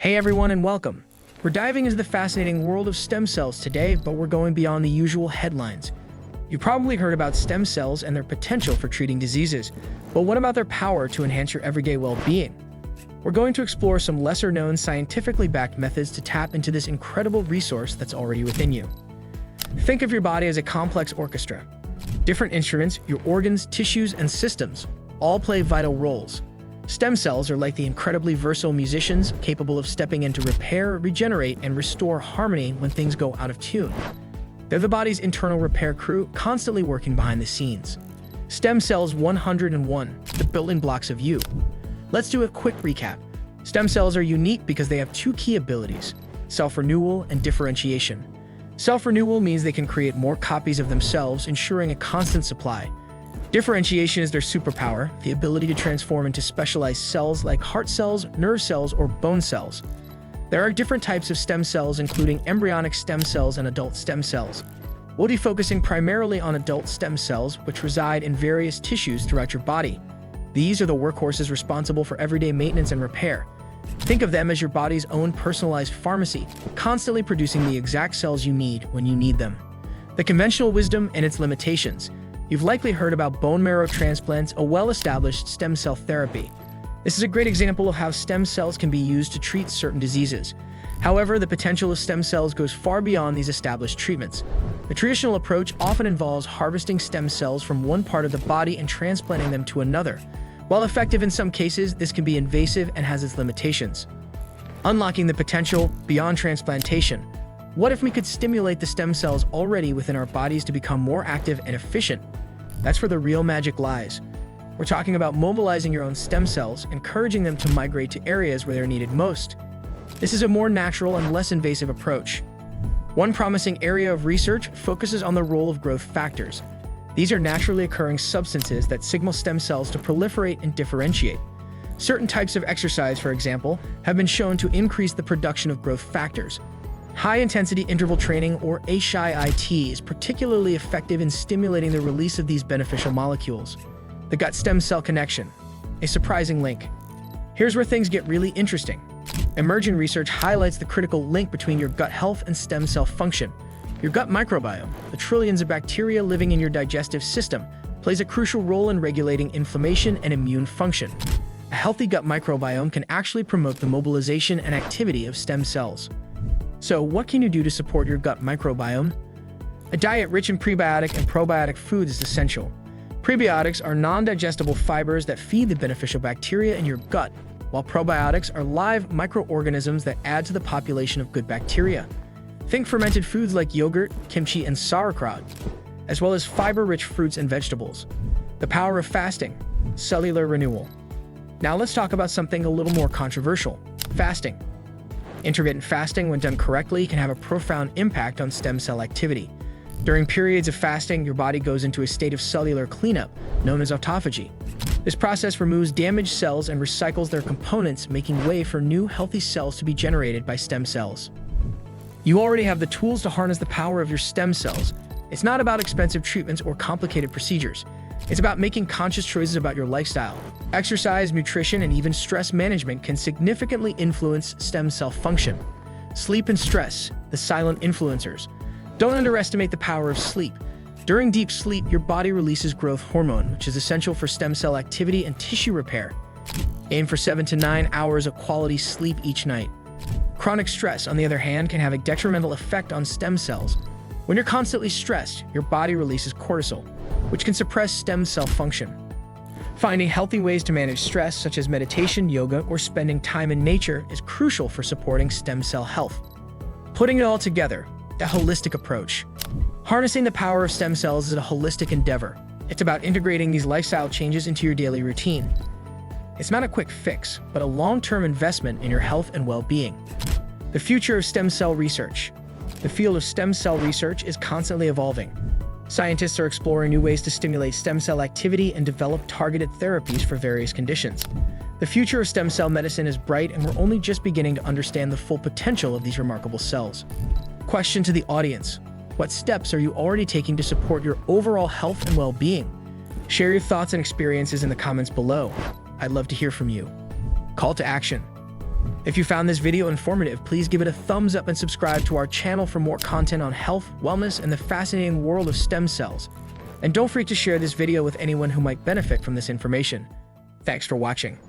Hey everyone and welcome. We're diving into the fascinating world of stem cells today, but we're going beyond the usual headlines. You probably heard about stem cells and their potential for treating diseases, but what about their power to enhance your everyday well-being? We're going to explore some lesser-known scientifically backed methods to tap into this incredible resource that's already within you. Think of your body as a complex orchestra. Different instruments, your organs, tissues, and systems all play vital roles. Stem cells are like the incredibly versatile musicians capable of stepping in to repair, regenerate, and restore harmony when things go out of tune. They're the body's internal repair crew, constantly working behind the scenes. Stem cells 101, the building blocks of you. Let's do a quick recap. Stem cells are unique because they have two key abilities: self-renewal and differentiation. Self-renewal means they can create more copies of themselves, ensuring a constant supply. Differentiation is their superpower, the ability to transform into specialized cells like heart cells, nerve cells, or bone cells. There are different types of stem cells, including embryonic stem cells and adult stem cells. We'll be focusing primarily on adult stem cells, which reside in various tissues throughout your body. These are the workhorses responsible for everyday maintenance and repair. Think of them as your body's own personalized pharmacy, constantly producing the exact cells you need when you need them. The conventional wisdom and its limitations. You've likely heard about bone marrow transplants, a well-established stem cell therapy. This is a great example of how stem cells can be used to treat certain diseases. However, the potential of stem cells goes far beyond these established treatments. The traditional approach often involves harvesting stem cells from one part of the body and transplanting them to another. While effective in some cases, this can be invasive and has its limitations. Unlocking the potential beyond transplantation. What if we could stimulate the stem cells already within our bodies to become more active and efficient? That's where the real magic lies. We're talking about mobilizing your own stem cells, encouraging them to migrate to areas where they're needed most. This is a more natural and less invasive approach. One promising area of research focuses on the role of growth factors. These are naturally occurring substances that signal stem cells to proliferate and differentiate. Certain types of exercise, for example, have been shown to increase the production of growth factors. High-intensity interval training, or HIIT, is particularly effective in stimulating the release of these beneficial molecules. The gut-stem cell connection. A surprising link. Here's where things get really interesting. Emerging research highlights the critical link between your gut health and stem cell function. Your gut microbiome, the trillions of bacteria living in your digestive system, plays a crucial role in regulating inflammation and immune function. A healthy gut microbiome can actually promote the mobilization and activity of stem cells. So, what can you do to support your gut microbiome? A diet rich in prebiotic and probiotic foods is essential. Prebiotics are non-digestible fibers that feed the beneficial bacteria in your gut, while probiotics are live microorganisms that add to the population of good bacteria. Think fermented foods like yogurt, kimchi, and sauerkraut, as well as fiber-rich fruits and vegetables. The power of fasting, cellular renewal. Now let's talk about something a little more controversial: fasting. Intermittent fasting, when done correctly, can have a profound impact on stem cell activity. During periods of fasting, your body goes into a state of cellular cleanup, known as autophagy. This process removes damaged cells and recycles their components, making way for new, healthy cells to be generated by stem cells. You already have the tools to harness the power of your stem cells. It's not about expensive treatments or complicated procedures. It's about making conscious choices about your lifestyle. Exercise, nutrition, and even stress management can significantly influence stem cell function. Sleep and stress, the silent influencers. Don't underestimate the power of sleep. During deep sleep, your body releases growth hormone, which is essential for stem cell activity and tissue repair. Aim for 7 to 9 hours of quality sleep each night. Chronic stress, on the other hand, can have a detrimental effect on stem cells. When you're constantly stressed, your body releases cortisol, which can suppress stem cell function. Finding healthy ways to manage stress, such as meditation, yoga, or spending time in nature, is crucial for supporting stem cell health. Putting it all together, a holistic approach. Harnessing the power of stem cells is a holistic endeavor. It's about integrating these lifestyle changes into your daily routine. It's not a quick fix, but a long-term investment in your health and well-being. The future of stem cell research. The field of stem cell research is constantly evolving. Scientists are exploring new ways to stimulate stem cell activity and develop targeted therapies for various conditions. The future of stem cell medicine is bright, and we're only just beginning to understand the full potential of these remarkable cells. Question to the audience: what steps are you already taking to support your overall health and well-being? Share your thoughts and experiences in the comments below. I'd love to hear from you. Call to action. If you found this video informative, please give it a thumbs up and subscribe to our channel for more content on health, wellness, and the fascinating world of stem cells. And don't forget to share this video with anyone who might benefit from this information. Thanks for watching.